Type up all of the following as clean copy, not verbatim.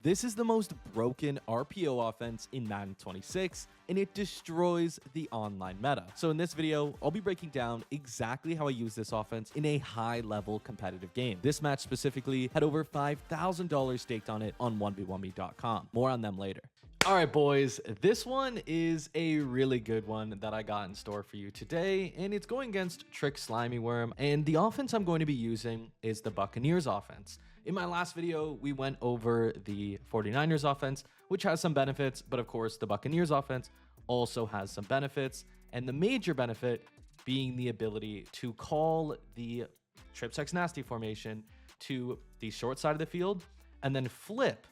This is the most broken RPO offense in Madden 26, and it destroys the online meta. So in this video, I'll be breaking down exactly how I use this offense in a high-level competitive game. This match specifically had over $5,000 staked on it on 1v1me.com. More on them later. All right, boys, this one is a really good one that I got in store for you today, and it's going against Trick Slimy Worm, and the offense I'm going to be using is the Buccaneers offense. In my last video, we went over the 49ers offense, which has some benefits, but of course, the Buccaneers offense also has some benefits, and the major benefit being the ability to call the Trips X Nasty formation to the short side of the field and then flip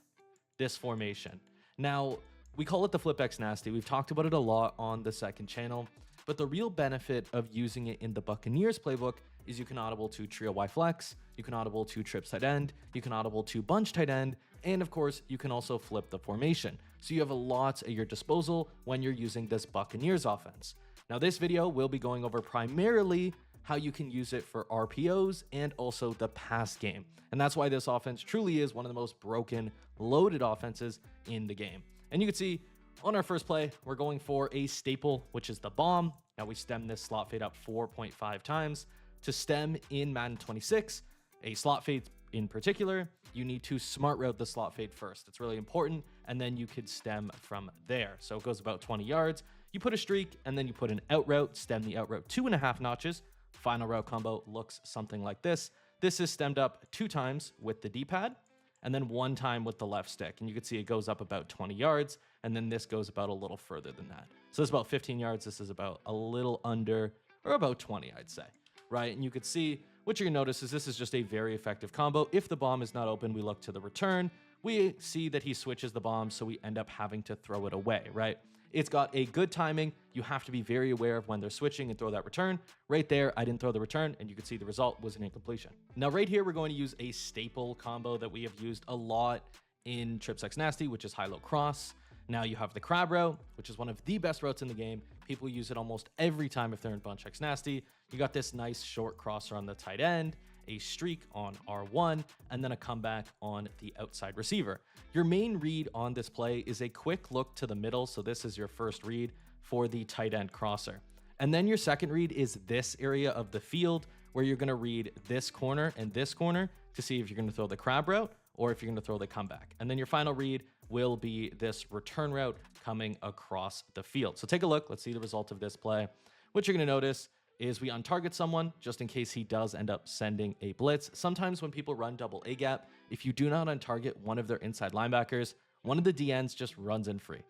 this formation. Now, we call it the Flip X Nasty. We've talked about it a lot on the second channel, but the real benefit of using it in the Buccaneers playbook is you can audible to Trio Y Flex, you can audible to Trips tight end, you can audible to Bunch tight end, and of course, you can also flip the formation. So you have a lot at your disposal when you're using this Buccaneers offense. Now, this video will be going over primarily how you can use it for RPOs and also the pass game. And that's why this offense truly is one of the most broken, loaded offenses in the game. And you can see on our first play, we're going for a staple, which is the bomb. Now we stem this slot fade up 4.5 times. To stem in Madden 26, a slot fade in particular, you need to smart route the slot fade first. It's really important, and then you could stem from there. So it goes about 20 yards. You put a streak, and then you put an out route, stem the out route 2.5 notches. Final route combo looks something like this. This is stemmed up 2 times with the D-pad, and then 1 time with the left stick. And you can see it goes up about 20 yards, and then this goes about a little further than that. So it's about 15 yards. This is about a little under, or about 20, I'd say. Right, and you could see what you're gonna notice is this is just a very effective combo. If the bomb is not open, we look to the return. We see that he switches the bomb, so we end up having to throw it away, right? It's got a good timing. You have to be very aware of when they're switching and throw that return. Right there, I didn't throw the return, and you can see the result was an incompletion. Now, right here, we're going to use a staple combo that we have used a lot in Trips X Nasty, which is high-low cross. Now you have the crab route, which is one of the best routes in the game. People use it almost every time if they're in Bunch X Nasty. You got this nice short crosser on the tight end, a streak on R1, and then a comeback on the outside receiver. Your main read on this play is a quick look to the middle. So this is your first read for the tight end crosser. And then your second read is this area of the field where you're going to read this corner and this corner to see if you're going to throw the crab route or if you're going to throw the comeback. And then your final read will be this return route coming across the field. So take a look. Let's see the result of this play. What you're going to notice is we untarget someone just in case he does end up sending a blitz. Sometimes when people run double A gap, if you do not untarget one of their inside linebackers, one of the DNs just runs in free.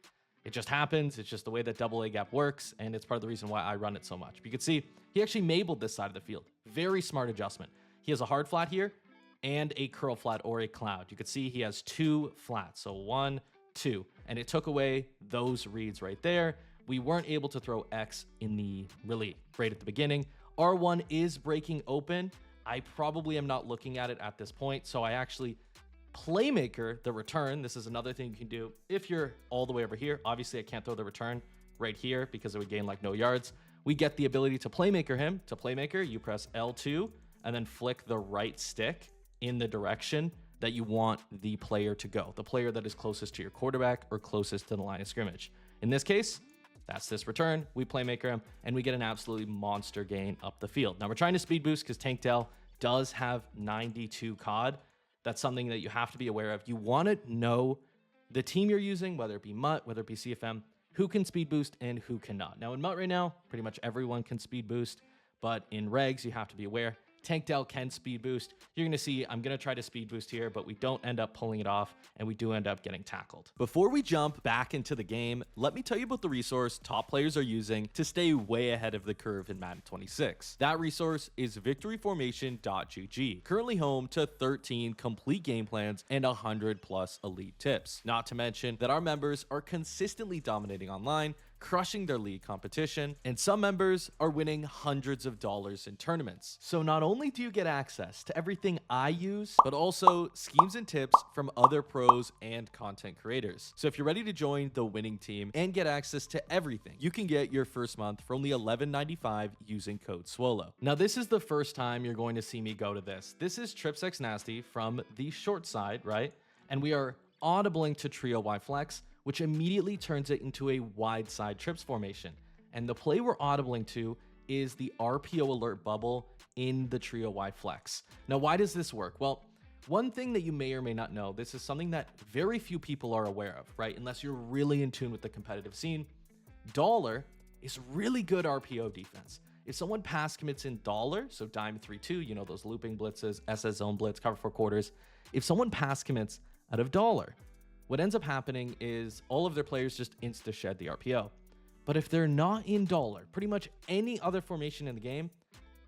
It just happens. It's just the way that double A gap works, and it's part of the reason why I run it so much. But you can see he actually mabled this side of the field. Very smart adjustment. He has a hard flat here and a curl flat or a cloud. You could see he has 2 flats. So 1, 2, and it took away those reads right there. We weren't able to throw X in the really right at the beginning. R1 is breaking open. I probably am not looking at it at this point. So I actually playmaker the return. This is another thing you can do if you're all the way over here. Obviously I can't throw the return right here because it would gain like no yards. We get the ability to playmaker him. To playmaker, you press L2 and then flick the right stick in the direction that you want the player to go, the player that is closest to your quarterback or closest to the line of scrimmage. In this case, that's this return. We playmaker him, and we get an absolutely monster gain up the field. Now, we're trying to speed boost because Tank Dell does have 92 COD. That's something that you have to be aware of. You want to know the team you're using, whether it be MUT, whether it be CFM, who can speed boost and who cannot. Now, in MUT right now, pretty much everyone can speed boost, but in regs, you have to be aware. Tank Dell can speed boost. You're going to see I'm going to try to speed boost here, but we don't end up pulling it off, and we do end up getting tackled. Before we jump back into the game, let me tell you about the resource top players are using to stay way ahead of the curve in Madden 26. That resource is victoryformation.gg, currently home to 13 complete game plans and 100 plus elite tips. Not to mention that our members are consistently dominating online, crushing their league competition, and some members are winning hundreds of dollars in tournaments. So not only do you get access to everything I use, but also schemes and tips from other pros and content creators. So if you're ready to join the winning team and get access to everything, you can get your first month for only $11.95 using code SWOLO. Now, this is the first time you're going to see me go to this. This is Trips X Nasty from the short side, right? And we are audibling to trio Y flex, which immediately turns it into a wide side trips formation. And the play we're audibling to is the RPO alert bubble in the trio Y flex. Now, why does this work? Well, one thing that you may or may not know, this is something that very few people are aware of, right? Unless you're really in tune with the competitive scene. Dollar is really good RPO defense. If someone pass commits in dollar, so dime 3-2, you know, those looping blitzes, SS zone blitz, cover 4 quarters. If someone pass commits out of dollar, what ends up happening is all of their players just insta shed the RPO. But if they're not in dollar, pretty much any other formation in the game,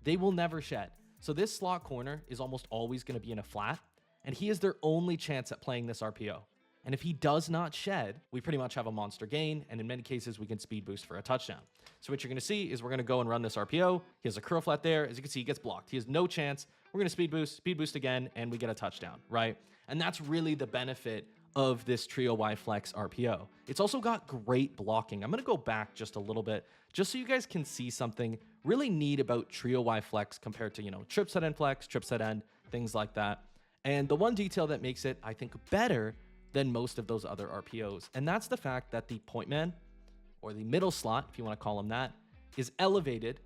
they will never shed. So this slot corner is almost always going to be in a flat, and he is their only chance at playing this RPO. And if he does not shed, we pretty much have a monster gain, and in many cases, we can speed boost for a touchdown. So what you're going to see is we're going to go and run this RPO. He has a curl flat there. As you can see, he gets blocked. He has no chance. We're going to speed boost again, and we get a touchdown, right? And that's really the benefit of this trio Y flex RPO. It's also got great blocking. I'm going to go back just a little bit, just so you guys can see something really neat about trio Y flex compared to, you know, trip set end flex, trip set end, things like that. And the one detail that makes it, I think, better than most of those other RPOs, and that's the fact that the point man, or the middle slot, if you want to call him that, is elevated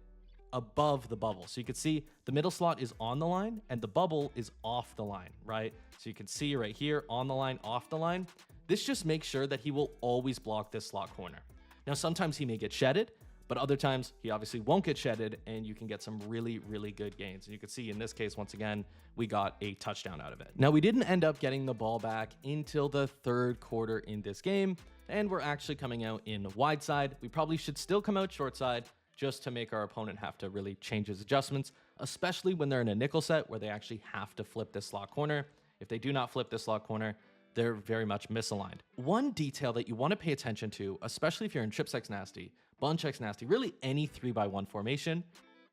above the bubble. So you can see the middle slot is on the line and the bubble is off the line, right? So you can see right here, on the line, off the line. This just makes sure that he will always block this slot corner. Now, sometimes he may get shedded, but other times he obviously won't get shedded, and you can get some really, really good gains. And you can see in this case, once again, we got a touchdown out of it. Now, we didn't end up getting the ball back until the third quarter in this game, and we're actually coming out in wide side. We probably should still come out short side just to make our opponent have to really change his adjustments, especially when they're in a nickel set where they actually have to flip this slot corner. If they do not flip this slot corner, they're very much misaligned. One detail that you want to pay attention to, especially if you're in trips X nasty, bunch X nasty, really any 3x1 formation,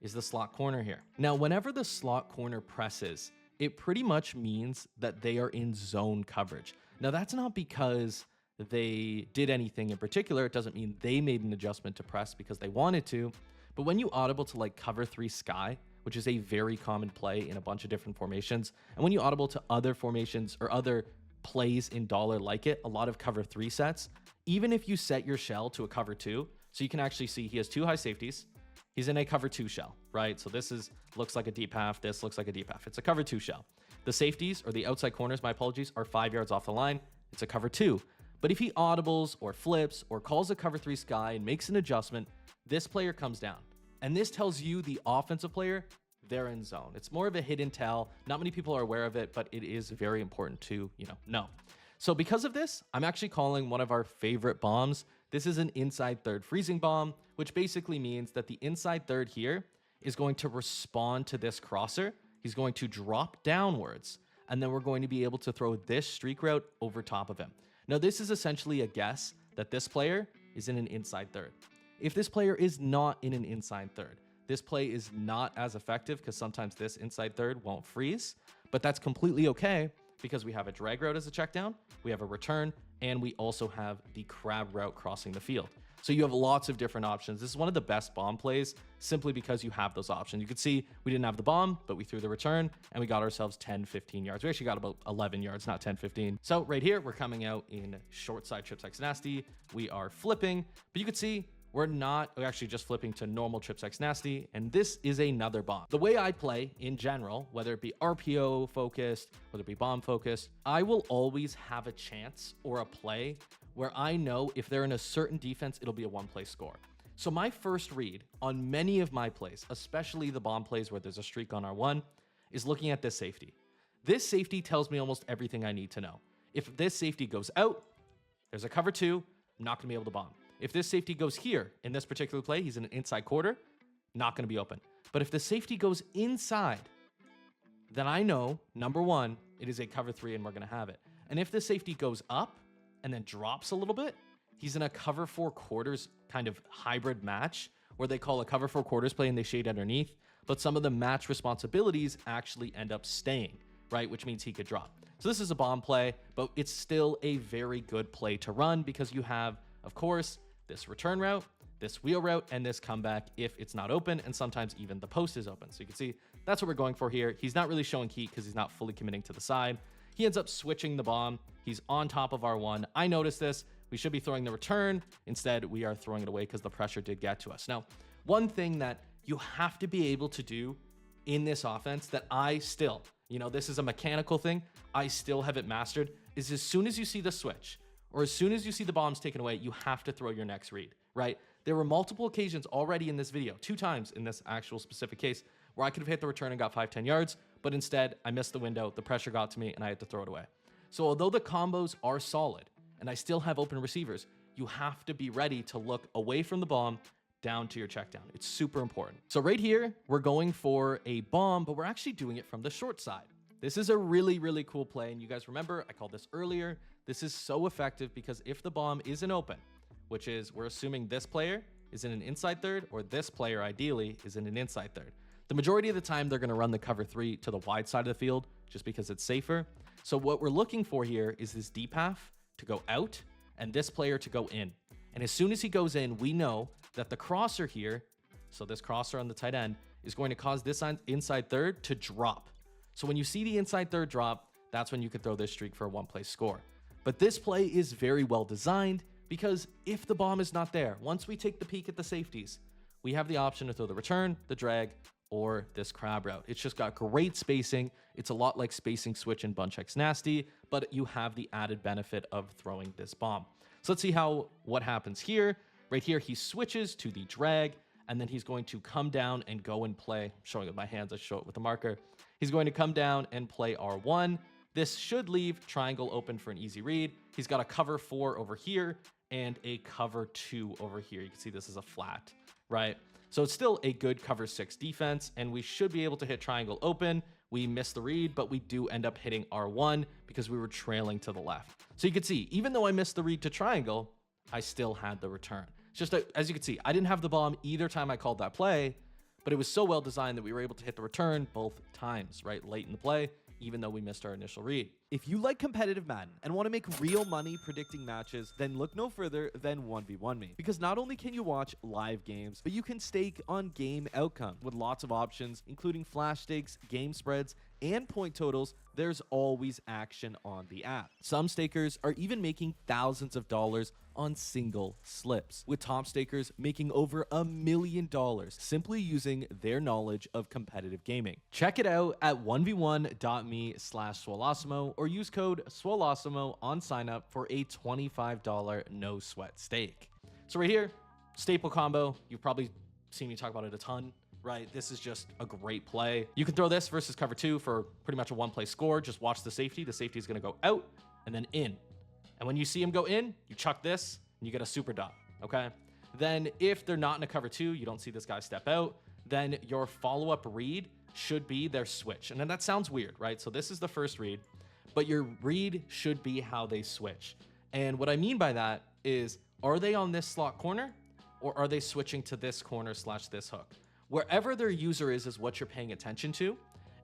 is the slot corner here. Now, whenever the slot corner presses, it pretty much means that they are in zone coverage. Now, that's not because they did anything in particular. It doesn't mean they made an adjustment to press because they wanted to. But when you audible to like cover 3 sky, which is a very common play in a bunch of different formations, and when you audible to other formations or other plays in dollar like it, a lot of cover 3 sets, even if you set your shell to a cover 2, so you can actually see he has 2 high safeties. He's in a cover 2 shell, right? So this looks like a deep half. This looks like a deep half. It's a cover 2 shell. The safeties, or the outside corners, my apologies, are 5 yards off the line. It's a cover 2. But if he audibles or flips or calls a cover 3 sky and makes an adjustment, this player comes down. And this tells you, the offensive player, they're in zone. It's more of a hidden tell. Not many people are aware of it, but it is very important to, know. So because of this, I'm actually calling one of our favorite bombs. This is an inside third freezing bomb, which basically means that the inside third here is going to respond to this crosser. He's going to drop downwards, and then we're going to be able to throw this streak route over top of him. Now, this is essentially a guess that this player is in an inside third. If this player is not in an inside third, this play is not as effective because sometimes this inside third won't freeze, but that's completely okay because we have a drag route as a check down, we have a return, and we also have the crab route crossing the field. So you have lots of different options. This is one of the best bomb plays simply because you have those options. You could see we didn't have the bomb, but we threw the return and we got ourselves 10, 15 yards. We actually got about 11 yards, not 10, 15. So right here, we're coming out in short side trips X nasty. We are flipping, but you could see we're actually just flipping to normal trips X nasty, and this is another bomb. The way I play in general, whether it be RPO focused, whether it be bomb focused, I will always have a chance or a play where I know if they're in a certain defense, it'll be a one-play score. So my first read on many of my plays, especially the bomb plays where there's a streak on R1, is looking at this safety. This safety tells me almost everything I need to know. If this safety goes out, there's a cover 2, I'm not gonna be able to bomb. If this safety goes here, in this particular play, he's in an inside quarter, not gonna be open. But if the safety goes inside, then I know, number one, it is a cover 3 and we're gonna have it. And if the safety goes up and then drops a little bit, he's in a cover 4 quarters kind of hybrid match where they call a cover 4 quarters play and they shade underneath, but some of the match responsibilities actually end up staying, right? Which means he could drop. So this is a bomb play, but it's still a very good play to run because you have, of course, this return route, this wheel route, and this comeback if it's not open, and sometimes even the post is open. So you can see that's what we're going for here. He's not really showing heat because he's not fully committing to the side. He ends up switching the bomb. He's on top of R1. I noticed this. We should be throwing the return. Instead, we are throwing it away because the pressure did get to us. Now, one thing that you have to be able to do in this offense that I still, this is a mechanical thing, I still haven't mastered, is as soon as you see the switch or as soon as you see the bombs taken away, you have to throw your next read, right? There were multiple occasions already in this video, 2 times in this actual specific case, where I could have hit the return and got 5-10 yards, but instead I missed the window, the pressure got to me, and I had to throw it away. So although the combos are solid, and I still have open receivers, you have to be ready to look away from the bomb down to your check down. It's super important. So right here, we're going for a bomb, but we're actually doing it from the short side. This is a really, really cool play, and you guys remember, I called this earlier. This is so effective because if the bomb isn't open, which is we're assuming this player is in an inside third, or this player ideally is in an inside third. The majority of the time, they're gonna run the cover 3 to the wide side of the field just because it's safer. So what we're looking for here is this deep half to go out and this player to go in. And as soon as he goes in, we know that the crosser here, so this crosser on the tight end, is going to cause this inside third to drop. So when you see the inside third drop, that's when you could throw this streak for a 1-play score. But this play is very well designed because if the bomb is not there, once we take the peek at the safeties, we have the option to throw the return, the drag, or this crab route. It's just got great spacing. It's a lot like spacing switch in Bunch X Nasty, but you have the added benefit of throwing this bomb. So let's see what happens here. Right here, he switches to the drag, and then he's going to come down and go and play. I'm showing it with my hands, I show it with a marker. He's going to come down and play R1. This should leave triangle open for an easy read. He's got a cover 4 over here and a cover 2 over here. You can see this is a flat, right? So it's still a good cover 6 defense, and we should be able to hit triangle open. We missed the read, but we do end up hitting R1 because we were trailing to the left. So you can see, even though I missed the read to triangle, I still had the return. It's just, as you can see, I didn't have the bomb either time I called that play, but it was so well designed that we were able to hit the return both times, right? Late in the play, even though we missed our initial read. If you like competitive Madden and want to make real money predicting matches, then look no further than 1v1me. Because not only can you watch live games, but you can stake on game outcome. With lots of options, including flash stakes, game spreads, and point totals, there's always action on the app. Some stakers are even making thousands of dollars on single slips, with top stakers making over $1 million simply using their knowledge of competitive gaming. Check it out at 1v1.me/Swolosimo or use code Swolosimo on sign up for a $25 no sweat stake. So right here, staple combo. You've probably seen me talk about it a ton, right? This is just a great play. You can throw this versus cover 2 for pretty much a 1-play score. Just watch the safety. The safety is going to go out and then in. And when you see him go in, you chuck this and you get a super dot, okay? Then if they're not in a cover 2, you don't see this guy step out, then your follow-up read should be their switch. And then that sounds weird, right? So this is the first read, but your read should be how they switch. And what I mean by that is, are they on this slot corner or are they switching to this corner / this hook? Wherever their user is what you're paying attention to.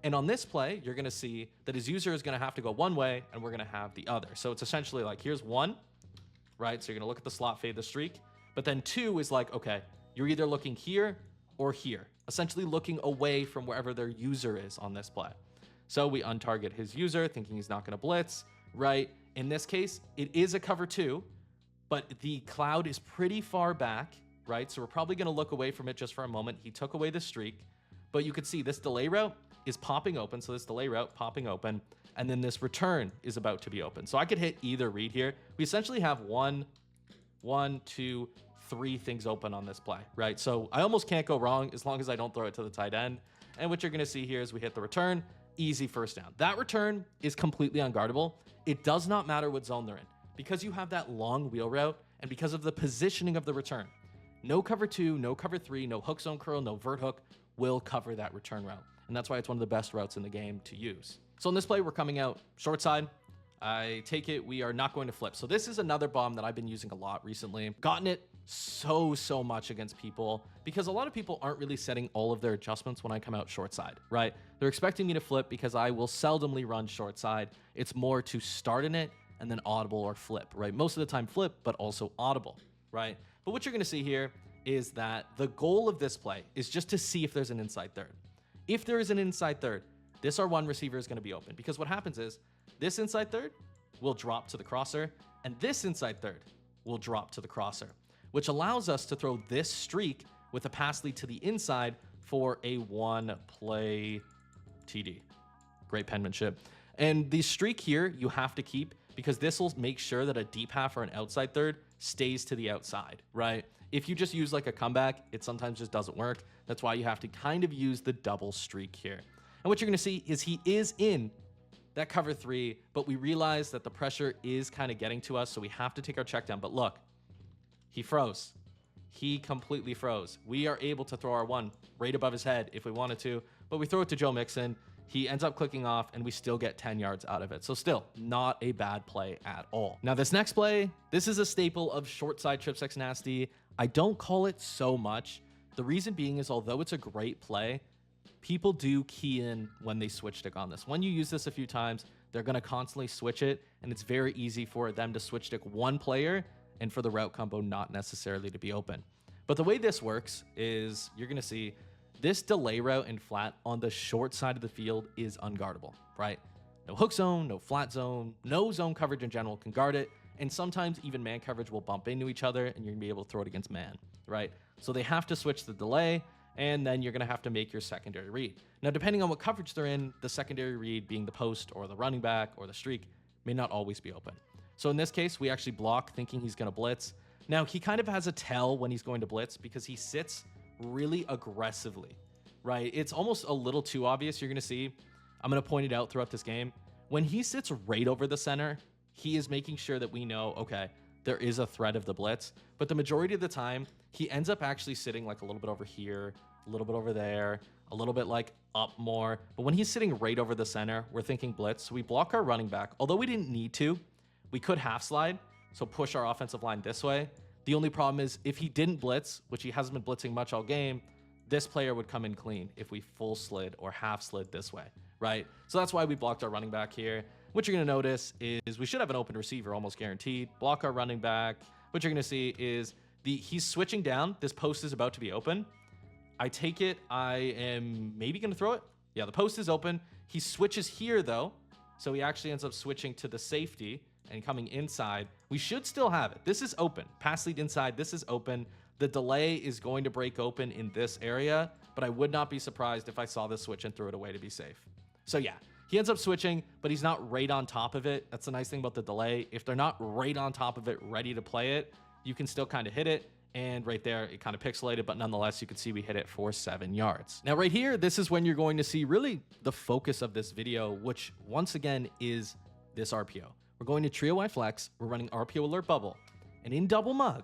And on this play, you're going to see that his user is going to have to go one way and we're going to have the other. So it's essentially like, here's 1, right? So you're going to look at the slot, fade the streak. But then 2 is like, okay, you're either looking here or here, essentially looking away from wherever their user is on this play. So we untarget his user thinking he's not going to blitz, right? In this case, it is a cover 2, but the cloud is pretty far back, right? So we're probably going to look away from it just for a moment. He took away the streak, but you can see this delay route is popping open. So this delay route popping open, and then this return is about to be open. So I could hit either read here. We essentially have 1, 2, 3 things open on this play, right? So I almost can't go wrong as long as I don't throw it to the tight end. And what you're going to see here is we hit the return, easy first down. That return is completely unguardable. It does not matter what zone they're in because you have that long wheel route and because of the positioning of the return. No cover 2, no cover 3, no hook zone curl, no vert hook will cover that return route. And that's why it's one of the best routes in the game to use. So in this play, we're coming out short side. I take it we are not going to flip. So this is another bomb that I've been using a lot recently. Gotten it so much against people because a lot of people aren't really setting all of their adjustments when I come out short side, right? They're expecting me to flip because I will seldomly run short side. It's more to start in it and then audible or flip, right? Most of the time flip, but also audible, right? But what you're going to see here is that the goal of this play is just to see if there's an inside third. If there is an inside third, this R1 receiver is going to be open because what happens is This inside third will drop to the crosser, and this inside third will drop to the crosser, which allows us to throw this streak with a pass lead to the inside for a 1-play TD. Great penmanship. And the streak here you have to keep because this will make sure that a deep half or an outside third stays to the outside, right? If you just use like a comeback, it sometimes just doesn't work. That's why you have to kind of use the double streak here. And what you're gonna see is he is in that cover 3, but we realize that the pressure is kind of getting to us, so we have to take our check down. But look, he froze. He completely froze. We are able to throw our 1 right above his head if we wanted to, but we throw it to Joe Mixon. He ends up clicking off, and we still get 10 yards out of it. So still, not a bad play at all. Now, this next play, this is a staple of short side trip sex nasty. I don't call it so much. The reason being is although it's a great play, people do key in when they switch stick on this. When you use this a few times, they're going to constantly switch it, and it's very easy for them to switch stick one player and for the route combo not necessarily to be open. But the way this works is you're going to see this delay route and flat on the short side of the field is unguardable, right? No hook zone, no flat zone, no zone coverage in general can guard it. And sometimes even man coverage will bump into each other and you're gonna be able to throw it against man, right? So they have to switch the delay and then you're gonna have to make your secondary read. Now, depending on what coverage they're in, the secondary read being the post or the running back or the streak may not always be open. So in this case, we actually block thinking he's gonna blitz. Now, he kind of has a tell when he's going to blitz because he sits really aggressively, right? It's almost a little too obvious. You're going to see, I'm going to point it out throughout this game. When he sits right over the center, he is making sure that we know, okay, there is a threat of the blitz. But the majority of the time, he ends up actually sitting like a little bit over here, a little bit over there, a little bit like up more. But when he's sitting right over the center, we're thinking blitz. So we block our running back. Although we didn't need to, we could half slide. So push our offensive line this way. The only problem is if he didn't blitz, which he hasn't been blitzing much all game, this player would come in clean if we full slid or half slid this way, right? So that's why we blocked our running back here. What you're going to notice is we should have an open receiver almost guaranteed. Block our running back. What you're going to see is he's switching down. This post is about to be open. I take it. I am maybe going to throw it. Yeah, the post is open. He switches here though. So he actually ends up switching to the safety and coming inside. We should still have it. This is open. Pass lead inside. This is open. The delay is going to break open in this area, but I would not be surprised if I saw this switch and threw it away to be safe. So yeah, he ends up switching, but he's not right on top of it. That's the nice thing about the delay. If they're not right on top of it, ready to play it, you can still kind of hit it. And right there, it kind of pixelated, but nonetheless, you can see we hit it for 7 yards. Now right here, this is when you're going to see really the focus of this video, which once again is this RPO. We're going to trio Y flex. We're running RPO alert bubble. And in double mug,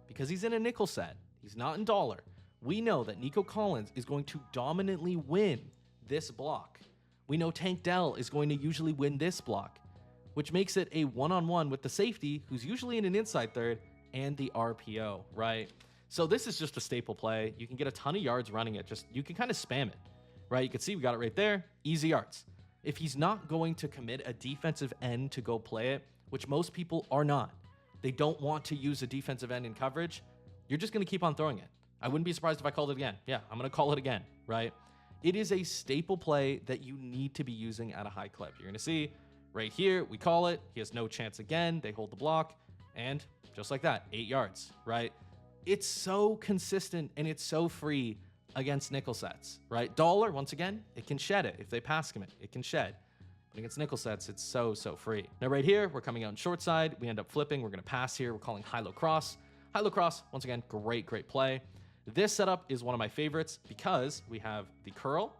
because he's in a nickel set, he's not in dollar, we know that Nico Collins is going to dominantly win this block. We know Tank Dell is going to usually win this block, which makes it a one-on-one with the safety, who's usually in an inside third, and the RPO, right? So this is just a staple play. You can get a ton of yards running it. You can kind of spam it, right? You can see we got it right there, easy yards. If he's not going to commit a defensive end to go play it, which most people are not, they don't want to use a defensive end in coverage, you're just going to keep on throwing it. I wouldn't be surprised if I called it again. Yeah, I'm going to call it again, right? It is a staple play that you need to be using at a high clip. You're going to see right here, we call it. He has no chance again. They hold the block, and just like that, 8 yards, right? It's so consistent, and it's so free against nickel sets, right? Dollar, once again, it can shed it. If they pass commit, it can shed. But against nickel sets, it's so free. Now right here, we're coming out on short side. We end up flipping. We're going to pass here. We're calling high-low cross. High-low cross, once again, great play. This setup is one of my favorites because we have the curl,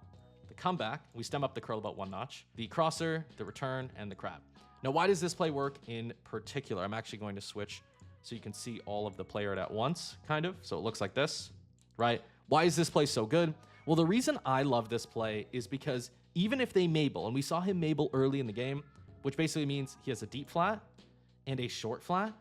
the comeback. We stem up the curl about 1 notch, the crosser, the return, and the crab. Now, why does this play work in particular? I'm actually going to switch so you can see all of the player at once, kind of. So it looks like this, right? Why is this play so good? Well, the reason I love this play is because even if they Mabel, and we saw him Mabel early in the game, which basically means he has a deep flat and a short flat,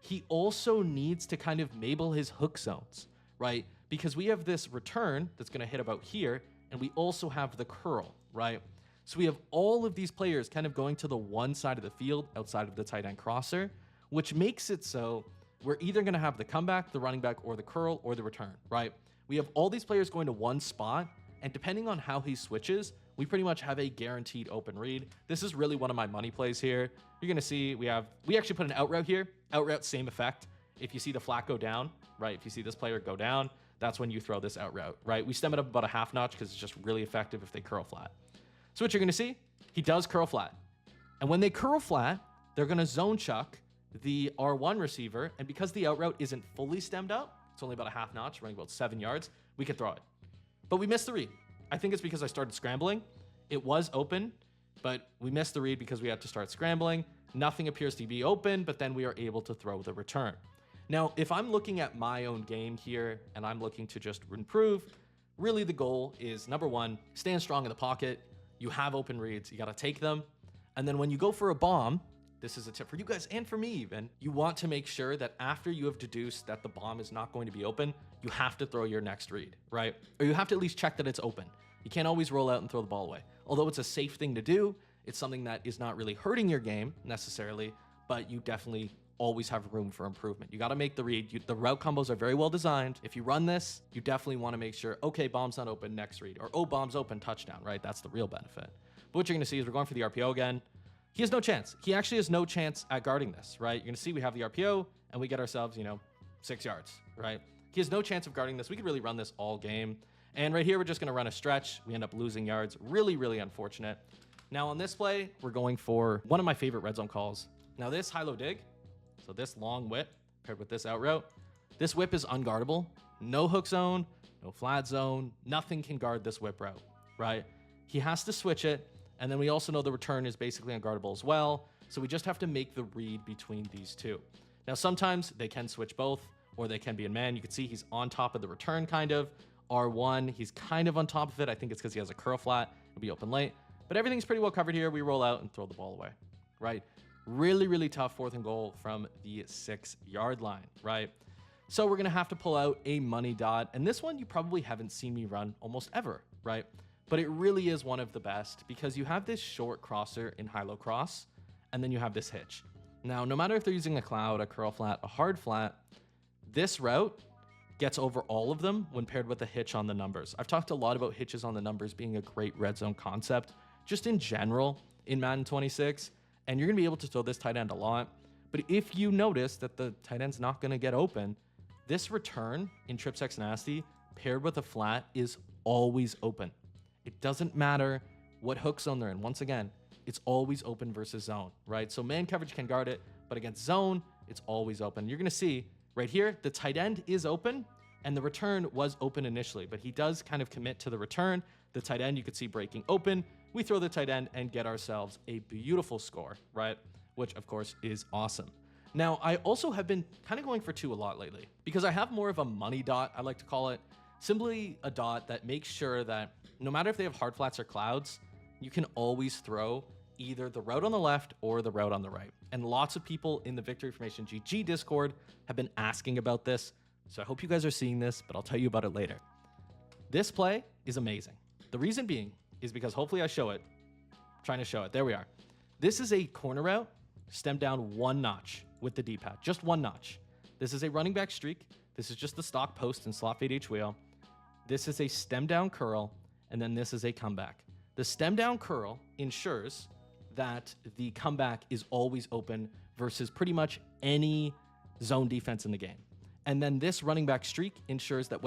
he also needs to kind of Mabel his hook zones, right? Because we have this return that's going to hit about here, and we also have the curl, right? So we have all of these players kind of going to the one side of the field outside of the tight end crosser, which makes it so we're either going to have the comeback, the running back, or the curl, or the return, right? We have all these players going to one spot, and depending on how he switches, we pretty much have a guaranteed open read. This is really one of my money plays here. You're going to see we actually put an out route here. Out route, same effect. If you see the flat go down, right? If you see this player go down, that's when you throw this out route, right? We stem it up about a half notch because it's just really effective if they curl flat. So what you're going to see, he does curl flat. And when they curl flat, they're going to zone chuck the R1 receiver. And because the out route isn't fully stemmed up, it's only about a half notch, running about 7 yards, we can throw it. But we missed the read. I think it's because I started scrambling. It was open, but we missed the read because we had to start scrambling. Nothing appears to be open, but then we are able to throw the return. Now, if I'm looking at my own game here and I'm looking to just improve, really the goal is, number one, stand strong in the pocket. You have open reads, you got to take them. And then when you go for a bomb, this is a tip for you guys and for me even, you want to make sure that after you have deduced that the bomb is not going to be open, you have to throw your next read, right? Or you have to at least check that it's open. You can't always roll out and throw the ball away. Although it's a safe thing to do, it's something that is not really hurting your game necessarily, but you definitely always have room for improvement. You got to make the read. The route combos are very well designed. If you run this, you definitely want to make sure, okay, bomb's not open, next read, or oh, bomb's open, touchdown, right? That's the real benefit. But what you're going to see is we're going for the RPO again. He has no chance. He actually has no chance at guarding this, right? You're going to see we have the RPO and we get ourselves, 6 yards, right? He has no chance of guarding this. We could really run this all game. And right here, we're just going to run a stretch. We end up losing yards. Really, really unfortunate. Now on this play, we're going for one of my favorite red zone calls. Now this high-low dig, so this long whip paired with this out route, this whip is unguardable. No hook zone, no flat zone, nothing can guard this whip route, right? He has to switch it, and then we also know the return is basically unguardable as well, so we just have to make the read between these two. Now sometimes they can switch both, or they can be in man. You can see he's on top of the return kind of. R1, he's kind of on top of it. I think it's because he has a curl flat. It'll be open late. But everything's pretty well covered here. We roll out and throw the ball away, right? Really, really tough 4th and goal from the 6-yard line, right? So we're going to have to pull out a money dot. And this one you probably haven't seen me run almost ever, right? But it really is one of the best because you have this short crosser in high-low cross, and then you have this hitch. Now, no matter if they're using a cloud, a curl flat, a hard flat, this route gets over all of them when paired with a hitch on the numbers. I've talked a lot about hitches on the numbers being a great red zone concept, just in general in Madden 26, and you're going to be able to throw this tight end a lot. But if you notice that the tight end's not going to get open, this return in Trips X Nasty paired with a flat is always open. It doesn't matter what hook zone they're in. Once again, it's always open versus zone, right? So man coverage can guard it, but against zone, it's always open. You're going to see right here, the tight end is open, and the return was open initially, but he does kind of commit to the return. The tight end, you could see breaking open. We throw the tight end and get ourselves a beautiful score, right? Which, of course, is awesome. Now, I also have been kind of going for 2 a lot lately because I have more of a money dot, I like to call it. Simply a dot that makes sure that no matter if they have hard flats or clouds, you can always throw either the route on the left or the route on the right. And lots of people in the Victory Formation GG Discord have been asking about this, so I hope you guys are seeing this, but I'll tell you about it later. This play is amazing. The reason being is because hopefully I show it. I'm trying to show it. There we are. This is a corner route, stemmed down 1 notch with the D-pad, just 1 notch. This is a running back streak. This is just the stock post and slot fade each wheel. This is a stem down curl, and then this is a comeback. The stem down curl ensures that the comeback is always open versus pretty much any zone defense in the game. And then this running back streak ensures that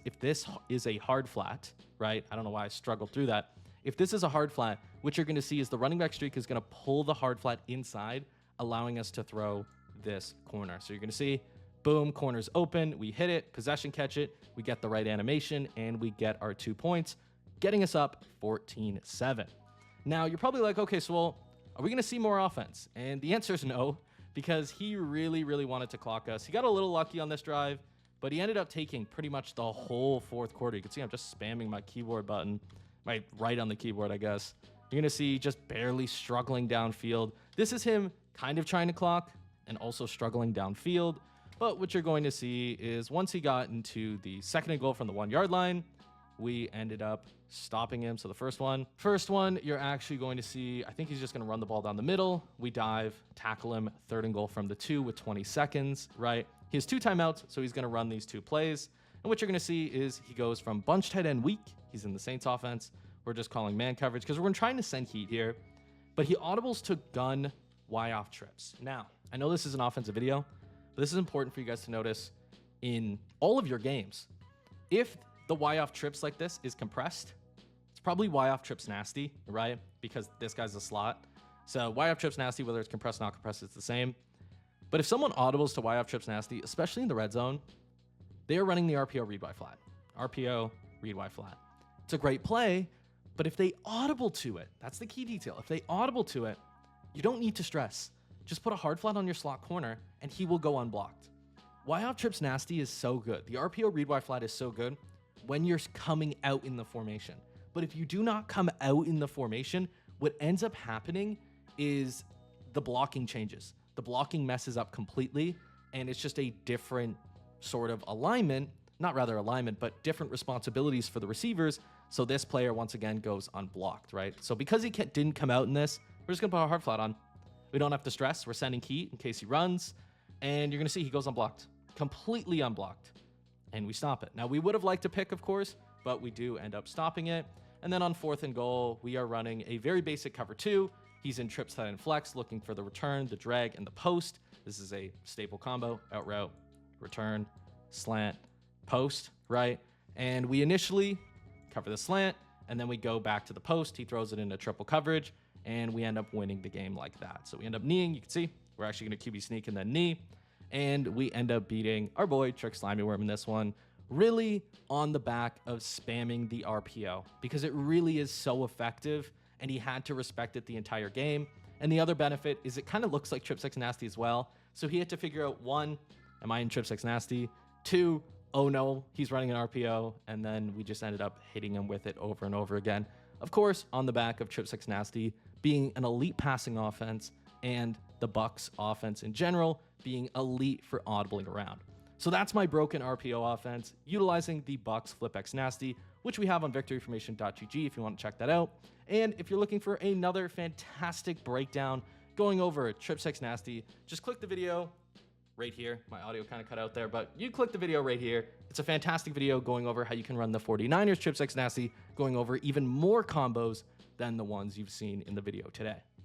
if this is a hard flat, right? I don't know why I struggled through that. If this is a hard flat, what you're going to see is the running back streak is going to pull the hard flat inside, allowing us to throw this corner. So you're going to see, boom, corner's open. We hit it, possession catch it. We get the right animation, and we get our 2 points, getting us up 14-7. Now, you're probably like, okay, so well, are we going to see more offense? And the answer is no, because he really, really wanted to clock us. He got a little lucky on this drive, but he ended up taking pretty much the whole 4th quarter. You can see I'm just spamming my keyboard button, right on the keyboard, I guess. You're going to see just barely struggling downfield. This is him kind of trying to clock and also struggling downfield. But what you're going to see is once he got into the 2nd and goal from the 1-yard line, we ended up stopping him. So the first one, you're actually going to see, I think he's just going to run the ball down the middle. We dive, tackle him, 3rd and goal from the 2 with 20 seconds, right? He has 2 timeouts, so he's going to run these 2 plays. And what you're going to see is he goes from bunch tight end weak, he's in the Saints offense, we're just calling man coverage because we're trying to send heat here. But he audibles to gun Y off trips. Now, I know this is an offensive video, but this is important for you guys to notice in all of your games. If the Y off trips like this is compressed, it's probably Y off trips nasty, right? Because this guy's a slot. So Y off trips nasty, whether it's compressed or not compressed, it's the same. But if someone audibles to Y off trips nasty, especially in the red zone, they are running the RPO read Y flat. RPO read Y flat. It's a great play, but if they audible to it, that's the key detail. If they audible to it, you don't need to stress. Just put a hard flat on your slot corner and he will go unblocked. Y off trips nasty is so good. The RPO read Y flat is so good when you're coming out in the formation. But if you do not come out in the formation, what ends up happening is the blocking changes. The blocking messes up completely, and it's just a different sort of alignment, not rather alignment, but different responsibilities for the receivers. So this player, once again, goes unblocked, right? So because he didn't come out in this, we're just going to put a hard flat on. We don't have to stress. We're sending heat in case he runs, and you're going to see he goes unblocked, completely unblocked, and we stop it. Now, we would have liked to pick, of course, but we do end up stopping it. And then on 4th and goal, we are running a very basic cover 2. He's in trip, slide, and flex, looking for the return, the drag, and the post. This is a staple combo, out route, return, slant, post, right? And we initially cover the slant, and then we go back to the post. He throws it into triple coverage, and we end up winning the game like that. So we end up kneeing. You can see we're actually going to QB sneak and then knee, and we end up beating our boy Trick Slimy Worm in this one, really on the back of spamming the RPO, because it really is so effective, and he had to respect it the entire game. And the other benefit is it kind of looks like Trip 6 Nasty as well. So he had to figure out, 1, am I in Trip 6 Nasty? 2, oh no, he's running an RPO. And then we just ended up hitting him with it over and over again. Of course, on the back of Trip 6 Nasty being an elite passing offense and the Bucs offense in general being elite for audibling around. So that's my broken RPO offense, utilizing the Bucs FlipX Nasty, which we have on victoryformation.gg if you want to check that out. And if you're looking for another fantastic breakdown going over Trip 6 Nasty, just click the video right here. My audio kind of cut out there, but you click the video right here. It's a fantastic video going over how you can run the 49ers Trip 6 Nasty, going over even more combos than the ones you've seen in the video today.